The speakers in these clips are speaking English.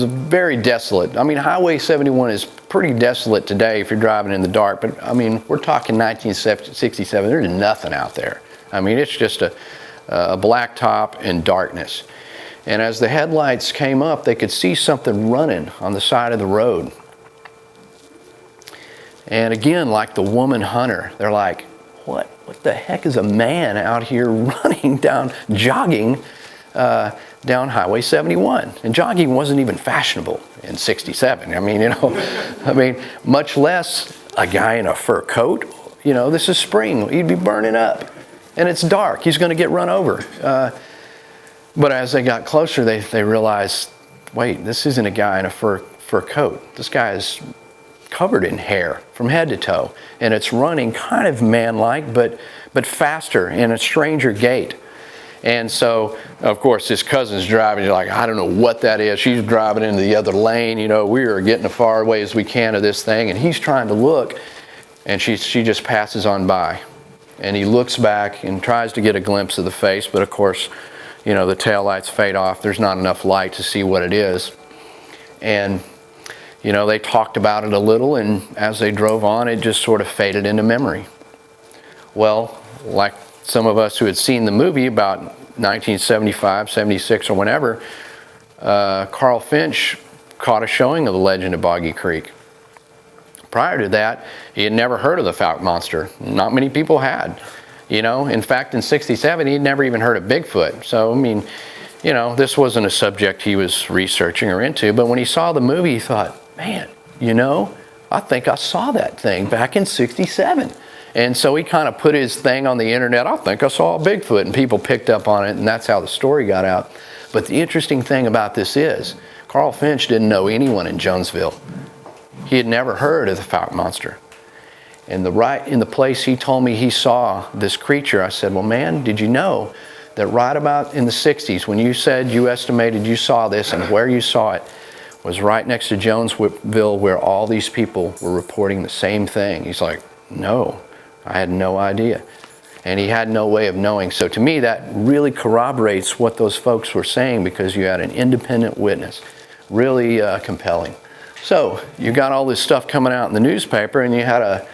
was very desolate. I mean, Highway 71 is pretty desolate today if you're driving in the dark, but I mean, we're talking 1967, there's nothing out there. I mean, it's just a blacktop and darkness. And as the headlights came up, they could see something running on the side of the road. And again, like the woman hunter, they're like, what the heck is a man out here running down, jogging down Highway 71? And jogging wasn't even fashionable in 67. I mean, you know, much less a guy in a fur coat. You know, this is spring, he'd be burning up. And it's dark, he's gonna get run over. But as they got closer, they realized, wait, this isn't a guy in a fur coat. This guy is covered in hair from head to toe, and it's running kind of man-like, but faster in a stranger gait. And so, of course, his cousin's driving. You're like, I don't know what that is. She's driving into the other lane. You know, we are getting as far away as we can of this thing, and he's trying to look, and she just passes on by. And he looks back and tries to get a glimpse of the face, but of course, you know, the taillights fade off. There's not enough light to see what it is. And you know, they talked about it a little, and as they drove on, it just sort of faded into memory. Well, like some of us who had seen the movie about 1975, 76, or whenever, Carl Finch caught a showing of The Legend of Boggy Creek. Prior to that, he had never heard of the Fouke monster. Not many people had. You know, in fact, in 67, he'd never even heard of Bigfoot. So, I mean, you know, this wasn't a subject he was researching or into, but when he saw the movie, he thought, man, you know, I think I saw that thing back in 67. And so he kind of put his thing on the internet, I think I saw a Bigfoot, and people picked up on it, and that's how the story got out. But the interesting thing about this is, Carl Finch didn't know anyone in Jonesville. He had never heard of the Fouke monster. And right in the place he told me he saw this creature, I said, well, man, did you know that right about in the 60s, when you said you estimated you saw this and where you saw it, was right next to Jonesville, where all these people were reporting the same thing? He's like, no, I had no idea. And he had no way of knowing. So to me, that really corroborates what those folks were saying, because you had an independent witness. Really compelling. So you got all this stuff coming out in the newspaper, and you had a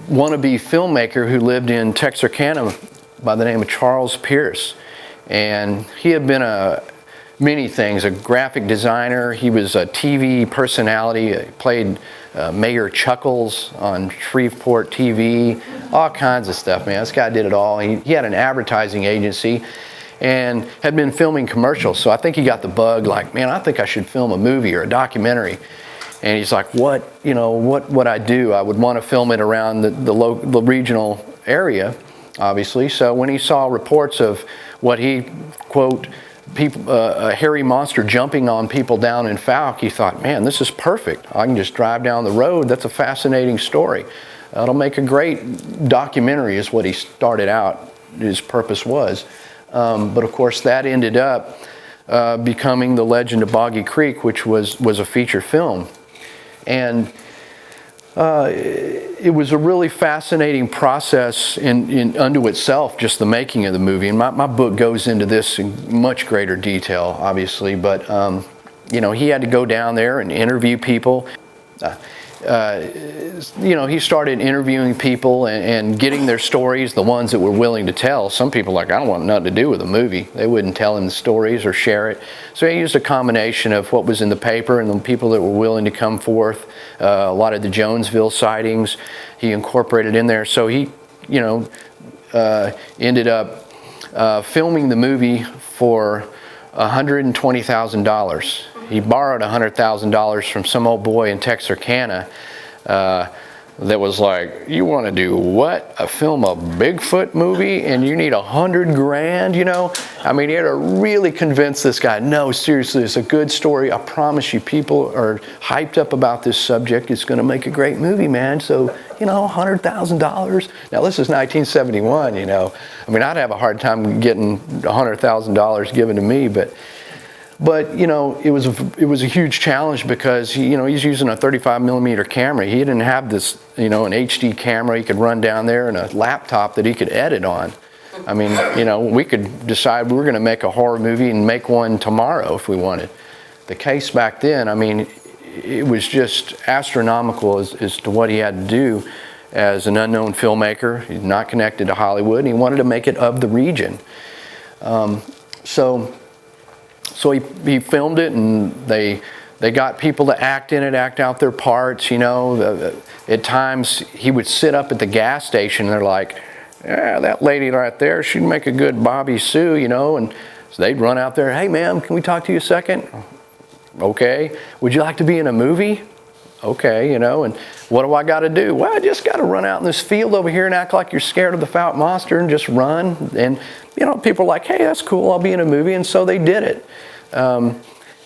wannabe filmmaker who lived in Texarkana by the name of Charles Pierce. And he had been many things, a graphic designer. He was a TV personality. He played Mayor Chuckles on Shreveport TV, all kinds of stuff, man. This guy did it all. He had an advertising agency and had been filming commercials. So I think he got the bug, like, man, I think I should film a movie or a documentary. And he's like, what would I do? I would want to film it around the regional area, obviously. So when he saw reports of what he, quote, a hairy monster jumping on people down in Fouke, he thought, man, this is perfect. I can just drive down the road. That's a fascinating story. It'll make a great documentary, is what he started out, his purpose was. But of course, that ended up becoming The Legend of Boggy Creek, which was a feature film. And it was a really fascinating process unto itself, just the making of the movie. And my book goes into this in much greater detail, obviously. But, you know, he had to go down there and interview people. You know, he started interviewing people and getting their stories, the ones that were willing to tell. Some people like, I don't want nothing to do with the movie. They wouldn't tell him the stories or share it. So he used a combination of what was in the paper and the people that were willing to come forth. A lot of the Jonesville sightings he incorporated in there. So he, you know, ended up filming the movie for $120,000. He borrowed $100,000 from some old boy in Texarkana that was like, you want to do what? Film a Bigfoot movie and you need $100,000, you know? I mean, he had to really convince this guy, no, seriously, it's a good story. I promise you, people are hyped up about this subject. It's going to make a great movie, man. So, you know, $100,000. Now, this is 1971, you know. I mean, I'd have a hard time getting $100,000 given to me, but you know, it was a huge challenge because you know, he's using a 35mm camera. He didn't have this, you know, an HD camera he could run down there and a laptop that he could edit on. I mean, you know, we could decide we were going to make a horror movie and make one tomorrow if we wanted. The case back then, I mean, it was just astronomical as to what he had to do as an unknown filmmaker. He's not connected to Hollywood, and he wanted to make it of the region. So he filmed it, and they got people to act in it, act out their parts, you know. At times, he would sit up at the gas station, and they're like, yeah, that lady right there, she'd make a good Bobby Sue, you know. And so they'd run out there, hey, ma'am, can we talk to you a second? Okay. Would you like to be in a movie? Okay, you know. And what do I got to do? Well, I just got to run out in this field over here and act like you're scared of the Fouke monster and just run. And, you know, people are like, hey, that's cool, I'll be in a movie. And so they did it.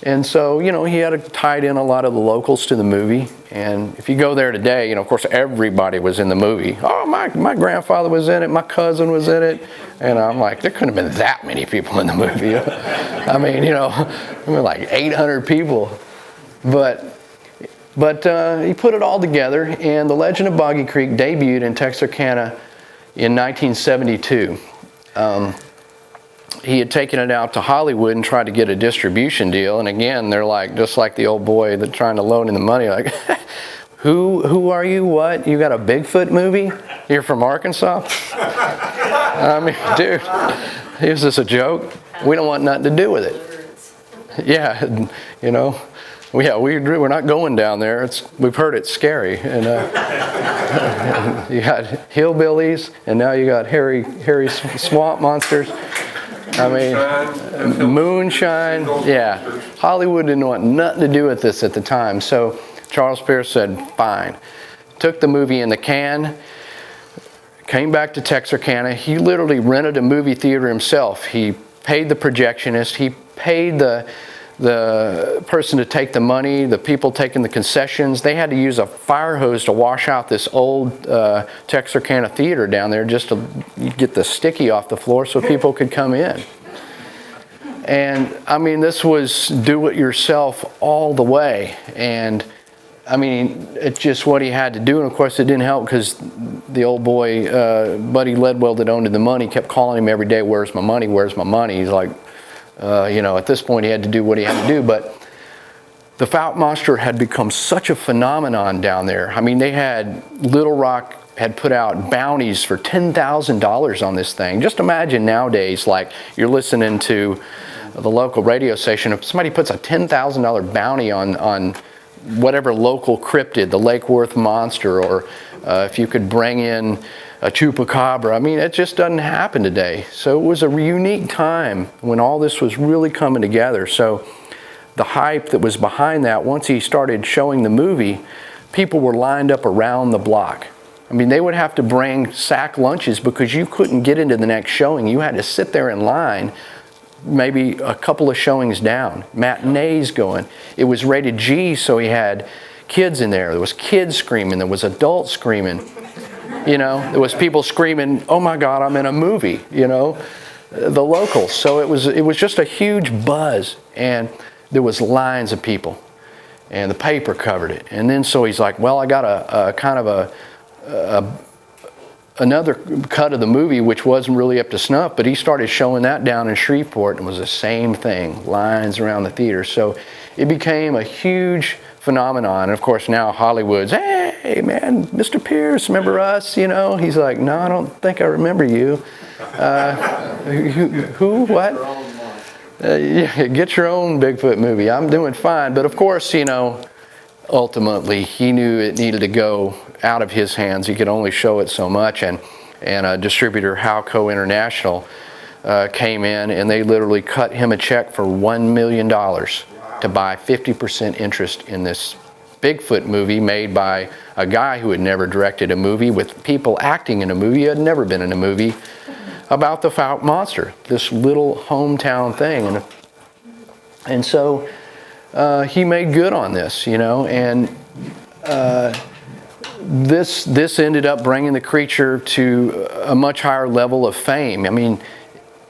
And so, you know, he had tied in a lot of the locals to the movie. And if you go there today, you know, of course, everybody was in the movie. Oh, my grandfather was in it. My cousin was in it. And I'm like, there couldn't have been that many people in the movie. I mean, you know, like 800 people. But he put it all together. And The Legend of Boggy Creek debuted in Texarkana in 1972. He had taken it out to Hollywood and tried to get a distribution deal. And again, they're like, just like the old boy that's trying to loan in the money, like, who are you? What? You got a Bigfoot movie? You're from Arkansas? I mean, dude, is this a joke? We don't want nothing to do with it. Yeah, you know. Yeah, we're not going down there. We've heard it's scary. And you got hillbillies, and now you got hairy swamp monsters. I mean, moonshine. Yeah, Hollywood didn't want nothing to do with this at the time. So Charles Pierce said, fine. Took the movie in the can, came back to Texarkana. He literally rented a movie theater himself. He paid the projectionist. He paid the person to take the money, the people taking the concessions. They had to use a fire hose to wash out this old Texarkana theater down there just to get the sticky off the floor so people could come in. And I mean, this was do-it-yourself all the way. And I mean, it's just what he had to do. And of course, it didn't help because the old boy, Buddy Ledwell, that owned the money, kept calling him every day, where's my money, where's my money? He's like, you know, at this point he had to do what he had to do. But the Fouke monster had become such a phenomenon down there. I mean, Little Rock had put out bounties for $10,000 on this thing. Just imagine nowadays, like, you're listening to the local radio station, if somebody puts a $10,000 bounty on whatever local cryptid, the Lake Worth monster, or if you could bring in a chupacabra. I mean, it just doesn't happen today. So it was a unique time when all this was really coming together. So the hype that was behind that, once he started showing the movie, people were lined up around the block. I mean, they would have to bring sack lunches because you couldn't get into the next showing. You had to sit there in line, maybe a couple of showings down, matinees going. It was rated G, so he had kids in there. There was kids screaming. There was adults screaming. You know, there was people screaming, oh my God, I'm in a movie, you know, the locals. So it was just a huge buzz, and there was lines of people, and the paper covered it. And then so he's like, well, I got a kind of another cut of the movie which wasn't really up to snuff, but he started showing that down in Shreveport, and it was the same thing, lines around the theater. So it became a huge phenomenon. And of course now Hollywood's, hey man, Mr. Pierce, remember us? You know, he's like, no, I don't think I remember you. Who? What? Yeah, get your own Bigfoot movie. I'm doing fine. But of course, you know, ultimately he knew it needed to go out of his hands. He could only show it so much. And a distributor, Halco International, came in, and they literally cut him a check for $1 million to buy 50% interest in this Bigfoot movie made by a guy who had never directed a movie with people acting in a movie. He had never been in a movie about the Fouke monster, this little hometown thing. And so he made good on this, you know, and this ended up bringing the creature to a much higher level of fame. I mean,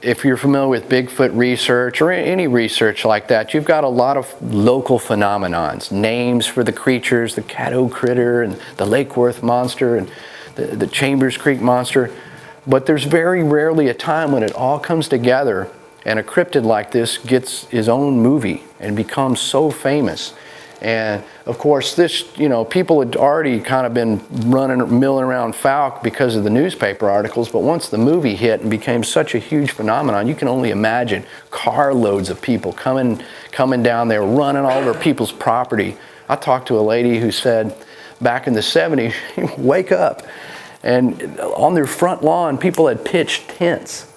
if you're familiar with Bigfoot research or any research like that, you've got a lot of local phenomenons, names for the creatures, the Caddo critter and the Lake Worth monster and the Chambers Creek monster. But there's very rarely a time when it all comes together and a cryptid like this gets his own movie and becomes so famous. And of course, this, people had already kind of been milling around Fouke because of the newspaper articles, but once the movie hit and became such a huge phenomenon, you can only imagine carloads of people coming down there, running all over people's property. I talked to a lady who said back in the 70s, wake up, and on their front lawn, people had pitched tents.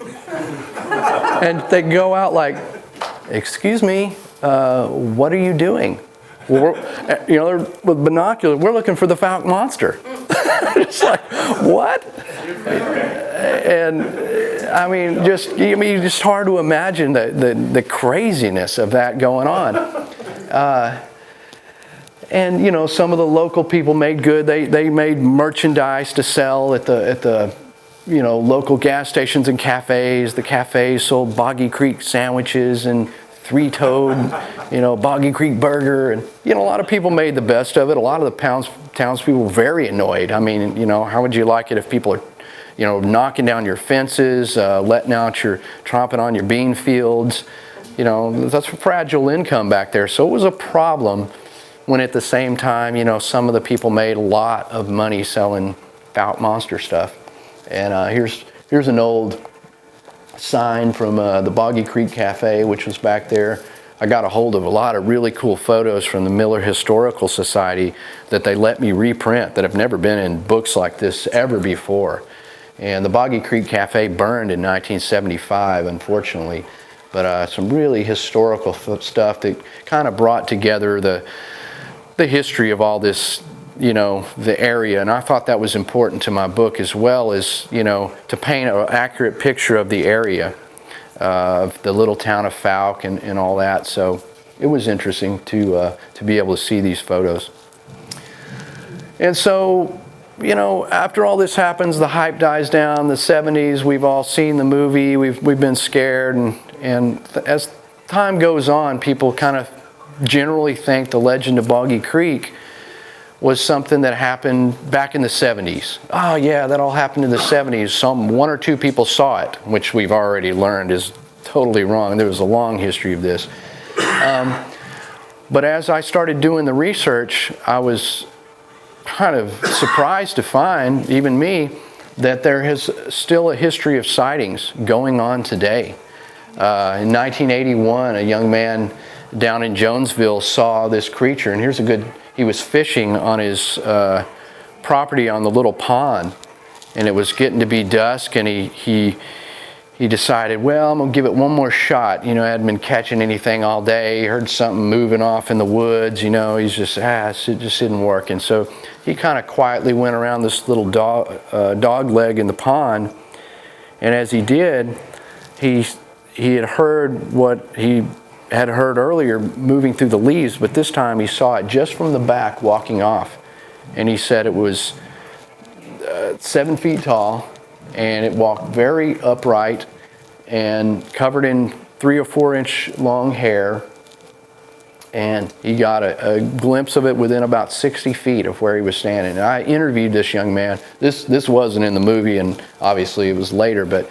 And they'd go out like, excuse me, what are you doing? Well, with binoculars, we're looking for the Fouke monster. It's like, what? And I mean, just hard to imagine the craziness of that going on. And some of the local people made good. They made merchandise to sell at the local gas stations and cafes. The cafes sold Boggy Creek sandwiches and three-toed, Boggy Creek burger, and a lot of people made the best of it. A lot of the townspeople were very annoyed. I mean, how would you like it if people are, knocking down your fences, letting out tromping on your bean fields? That's fragile income back there. So it was a problem when at the same time, some of the people made a lot of money selling Fouke monster stuff. And here's an old sign from the Boggy Creek Cafe, which was back there. I got a hold of a lot of really cool photos from the Miller Historical Society that they let me reprint that have never been in books like this ever before. And the Boggy Creek Cafe burned in 1975, unfortunately. But some really historical stuff that kind of brought together the history of all this, the area. And I thought that was important to my book, as well as, to paint an accurate picture of the area, of the little town of Fouke and all that. So it was interesting to be able to see these photos. And so, after all this happens, the hype dies down. The 70s, we've all seen the movie. We've been scared. And as time goes on, people kind of generally think the legend of Boggy Creek was something that happened back in the 70s. Oh yeah, that all happened in the 70s. One or two people saw it, which we've already learned is totally wrong. There was a long history of this. But as I started doing the research, I was kind of surprised to find, even me, that there is still a history of sightings going on today. In 1981, a young man down in Jonesville saw this creature, and he was fishing on his property on the little pond, and it was getting to be dusk, and he decided, well, I'm going to give it one more shot. I hadn't been catching anything all day. He heard something moving off in the woods. He's just, it just didn't work. And so he kind of quietly went around this little dog leg in the pond, and as he did, he had heard what he had heard earlier moving through the leaves, but this time he saw it just from the back walking off. And he said it was 7 feet tall, and it walked very upright and covered in 3 or 4 inch long hair. And he got a glimpse of it within about 60 feet of where he was standing. And I interviewed this young man. This wasn't in the movie, and obviously it was later, but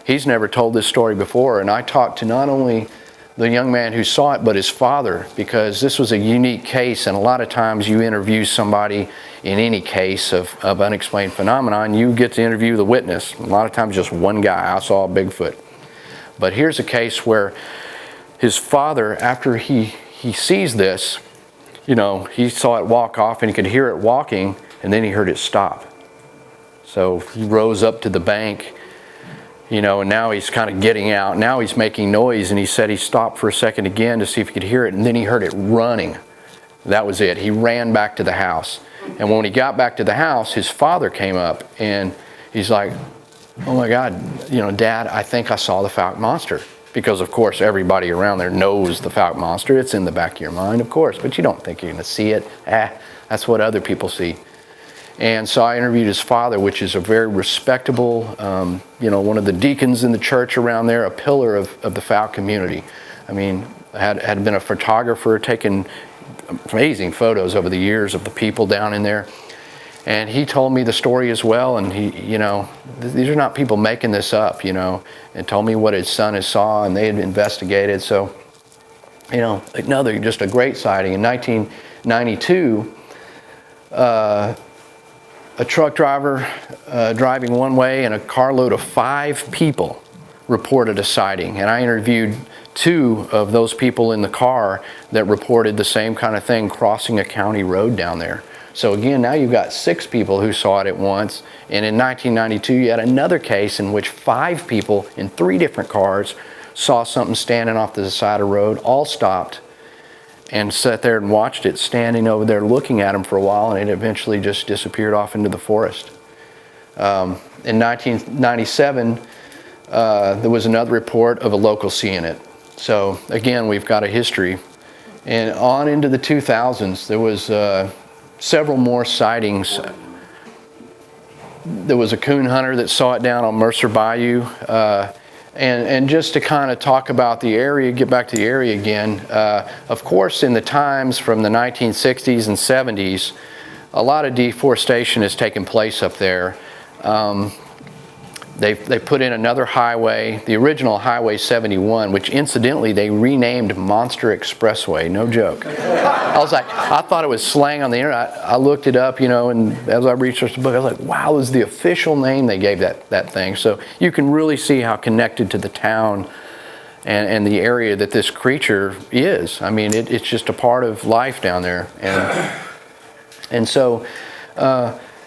he's never told this story before. And I talked to not only the young man who saw it, but his father, because this was a unique case. And a lot of times you interview somebody in any case of unexplained phenomenon, you get to interview the witness. A lot of times just one guy, I saw a Bigfoot. But here's a case where his father, after he sees this, he saw it walk off and he could hear it walking, and then he heard it stop. So he rose up to the bank, and now he's kind of getting out. Now he's making noise, and he said he stopped for a second again to see if he could hear it, and then he heard it running. That was it. He ran back to the house. And when he got back to the house, his father came up, and he's like, oh my God, Dad, I think I saw the Fouke monster. Because, of course, everybody around there knows the Fouke monster. It's in the back of your mind, of course, but you don't think you're going to see it. That's what other people see. And so I interviewed his father, which is a very respectable, one of the deacons in the church around there, a pillar of the Fouke community. I mean, had been a photographer, taking amazing photos over the years of the people down in there. And he told me the story as well, and he, these are not people making this up, and told me what his son had saw, and they had investigated. So, another just a great sighting. In 1992, a truck driver driving one way and a carload of 5 people reported a sighting. And I interviewed 2 of those people in the car that reported the same kind of thing crossing a county road down there. So again, now you've got 6 people who saw it at once. And in 1992, you had another case in which 5 people in 3 different cars saw something standing off the side of the road, all stopped and sat there and watched it standing over there looking at them for a while, and it eventually just disappeared off into the forest. In 1997, there was another report of a local seeing it. So again, we've got a history. And on into the 2000s, there was several more sightings. There was a coon hunter that saw it down on Mercer Bayou. And just to kind of talk about the area, get back to the area again, of course in the times from the 1960s and 70s, a lot of deforestation has taken place up there. They put in another highway, the original Highway 71, which incidentally they renamed Monster Expressway, no joke. I thought it was slang on the internet. I looked it up, and as I researched the book, I was like, wow, it was the official name they gave that thing. So you can really see how connected to the town and the area that this creature is. I mean, it's just a part of life down there. And so,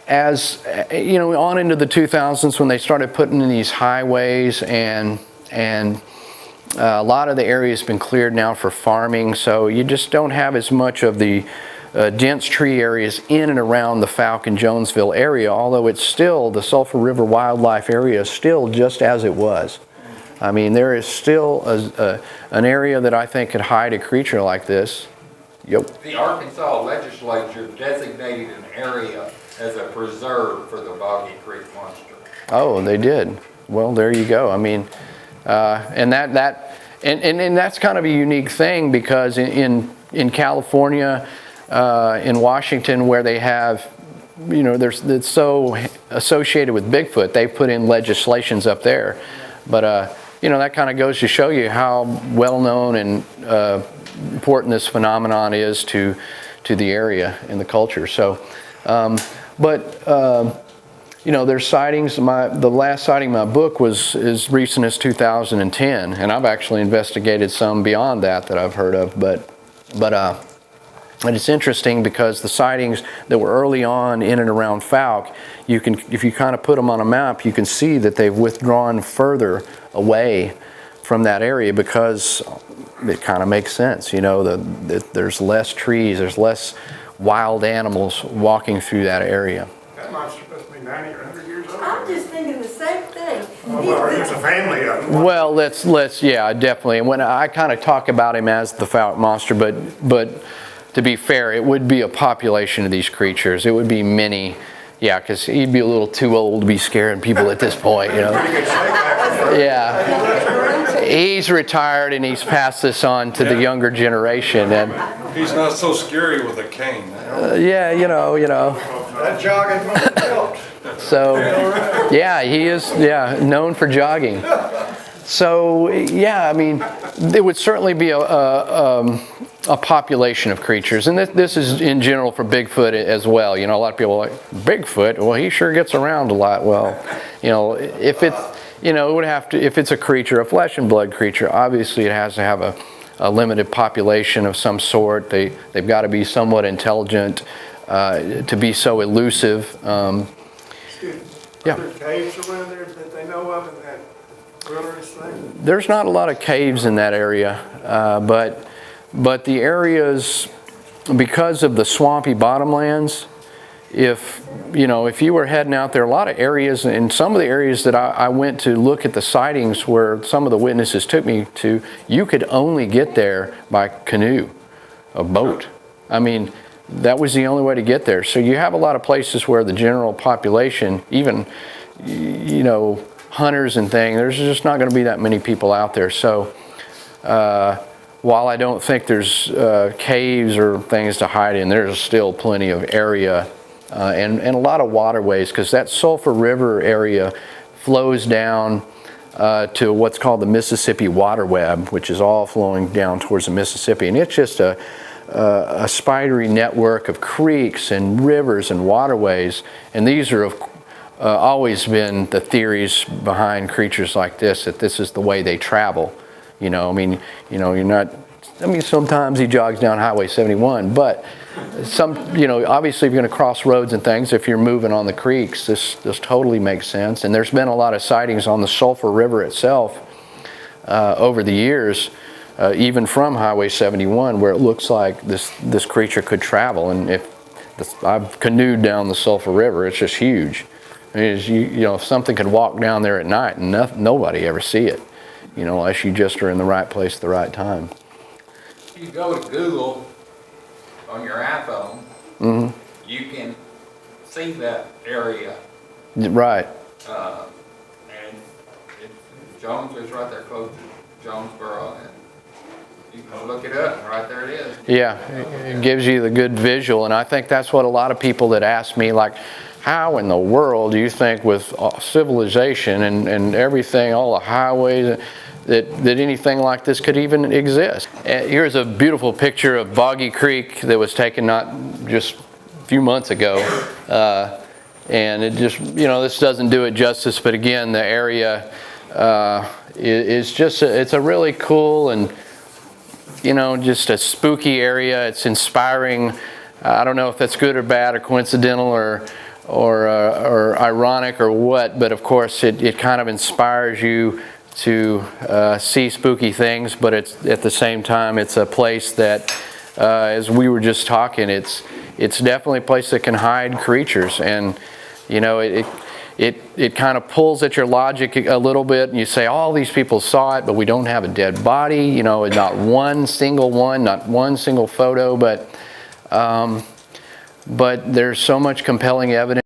as on into the 2000s when they started putting in these highways and a lot of the area has been cleared now for farming, so you just don't have as much of the dense tree areas in and around the Fouke and Jonesville area, although it's still, the Sulphur River Wildlife Area is still just as it was. I mean, there is still an area that I think could hide a creature like this. Yep. The Arkansas legislature designated an area as a preserve for the Boggy Creek monster. Oh, they did. Well, there you go. I mean, and that's kind of a unique thing because in California, in Washington, where they have, it's so associated with Bigfoot, they've put in legislations up there. But that kind of goes to show you how well known and important this phenomenon is to the area and the culture. So. There's sightings. The last sighting in my book was as recent as 2010, and I've actually investigated some beyond that I've heard of. But it's interesting because the sightings that were early on in and around Fouke, if you kind of put them on a map, you can see that they've withdrawn further away from that area because it kind of makes sense. There's less trees, there's less wild animals walking through that area. That monster's supposed to be 90 or 100 years old. I'm just thinking the same thing. Well, there's a family of them. Well, yeah, definitely. And when I kind of talk about him as the Fouke monster, but to be fair, it would be a population of these creatures. It would be many, because he'd be a little too old to be scaring people at this point, Yeah. He's retired and he's passed this on to the younger generation, and he's not so scary with a cane. That jogging from the belt. So, he is, known for jogging. So, I mean, it would certainly be a population of creatures, and this is in general for Bigfoot as well. A lot of people are like, Bigfoot? Well, he sure gets around a lot. Well, if it's it would have to, if it's a creature, a flesh and blood creature, obviously it has to have a limited population of some sort. They've got to be somewhat intelligent to be so elusive. Are there caves around there that they know of in that wilderness thing? There's not a lot of caves in that area, but the areas, because of the swampy bottomlands, if you were heading out there, a lot of areas, and some of the areas that I went to look at the sightings where some of the witnesses took me to, you could only get there by canoe, a boat. I mean, that was the only way to get there. So you have a lot of places where the general population, even, hunters and things, there's just not going to be that many people out there. So while I don't think there's caves or things to hide in, there's still plenty of area and a lot of waterways, because that Sulphur River area flows down to what's called the Mississippi water web, which is all flowing down towards the Mississippi. And it's just a spidery network of creeks and rivers and waterways. And these are always been the theories behind creatures like this, that this is the way they travel. You know, I mean, you know, you're not, I mean, sometimes he jogs down Highway 71, but some, you know, obviously if you're going to cross roads and things, if you're moving on the creeks, this totally makes sense. And there's been a lot of sightings on the Sulphur River itself over the years, even from Highway 71, where it looks like this creature could travel. And I've canoed down the Sulphur River, it's just huge. I mean, you know, if something could walk down there at night and nobody ever see it, you know, unless you just are in the right place at the right time. If you go to Google on your iPhone, you can see that area. Right. And Jones is right there close to Jonesboro, and you can look it up, and right there it is. Yeah, it gives you the good visual, and I think that's what a lot of people that ask me, like, how in the world do you think with civilization and everything, all the highways, that anything like this could even exist? Here's a beautiful picture of Boggy Creek that was taken not just a few months ago. And it just, you know, this doesn't do it justice, but again, the area is just, it's a really cool and, you know, just a spooky area. It's inspiring. I don't know if that's good or bad or coincidental or ironic or what, but of course it kind of inspires you to see spooky things, but it's at the same time it's a place that, as we were just talking, it's definitely a place that can hide creatures. And you know, it kind of pulls at your logic a little bit, and you say, all these people saw it, but we don't have a dead body, you know, not one single photo, but there's so much compelling evidence